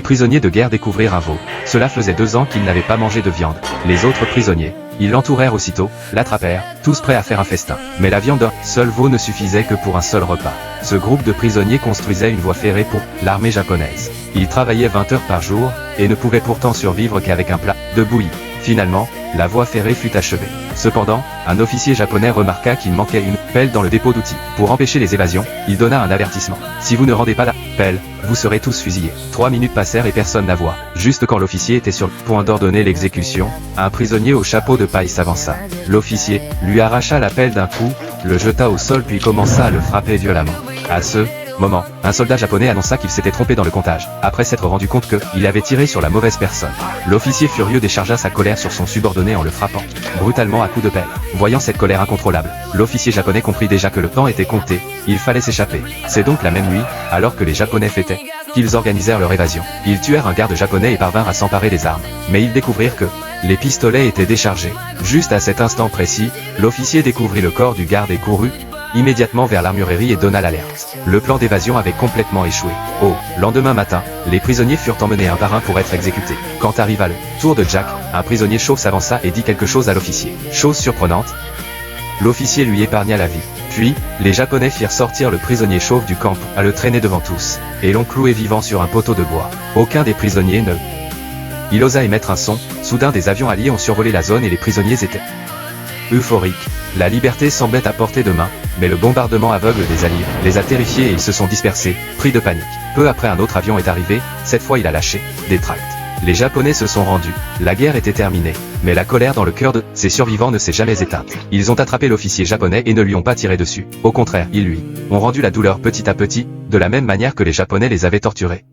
prisonniers de guerre découvrirent un veau. Cela faisait 2 ans qu'il n'avait pas mangé de viande. Les autres prisonniers, ils l'entourèrent aussitôt, l'attrapèrent, tous prêts à faire un festin. Mais la viande d'un seul veau ne suffisait que pour un seul repas. Ce groupe de prisonniers construisait une voie ferrée pour l'armée japonaise. Ils travaillaient 20 heures par jour, et ne pouvaient pourtant survivre qu'avec un plat de bouillie. Finalement, la voie ferrée fut achevée. Cependant, un officier japonais remarqua qu'il manquait une pelle dans le dépôt d'outils. Pour empêcher les évasions, il donna un avertissement. Si vous ne rendez pas la pelle, vous serez tous fusillés. 3 minutes passèrent et personne n'avoua. Juste quand l'officier était sur le point d'ordonner l'exécution, un prisonnier au chapeau de paille s'avança. L'officier lui arracha la pelle d'un coup, le jeta au sol puis commença à le frapper violemment. À ce moment, un soldat japonais annonça qu'il s'était trompé dans le comptage, après s'être rendu compte qu'il avait tiré sur la mauvaise personne. L'officier furieux déchargea sa colère sur son subordonné en le frappant brutalement à coups de pelle. Voyant cette colère incontrôlable, l'officier japonais comprit déjà que le temps était compté, il fallait s'échapper. C'est donc la même nuit, alors que les Japonais fêtaient, qu'ils organisèrent leur évasion. Ils tuèrent un garde japonais et parvinrent à s'emparer des armes. Mais ils découvrirent que les pistolets étaient déchargés. Juste à cet instant précis, l'officier découvrit le corps du garde et courut immédiatement vers l'armurerie et donna l'alerte. Le plan d'évasion avait complètement échoué. Au lendemain matin, les prisonniers furent emmenés un par un pour être exécutés. Quand arriva le tour de Jack, un prisonnier chauve s'avança et dit quelque chose à l'officier. Chose surprenante, l'officier lui épargna la vie. Puis, les Japonais firent sortir le prisonnier chauve du camp, à le traîner devant tous, et l'ont cloué vivant sur un poteau de bois. Aucun des prisonniers ne il osa émettre un son. Soudain des avions alliés ont survolé la zone et les prisonniers étaient euphoriques. La liberté semblait à portée de main, mais le bombardement aveugle des Alliés les a terrifiés et ils se sont dispersés, pris de panique. Peu après un autre avion est arrivé, cette fois il a lâché des tracts. Les Japonais se sont rendus, la guerre était terminée, mais la colère dans le cœur de ces survivants ne s'est jamais éteinte. Ils ont attrapé l'officier japonais et ne lui ont pas tiré dessus, au contraire, ils lui ont rendu la douleur petit à petit, de la même manière que les Japonais les avaient torturés.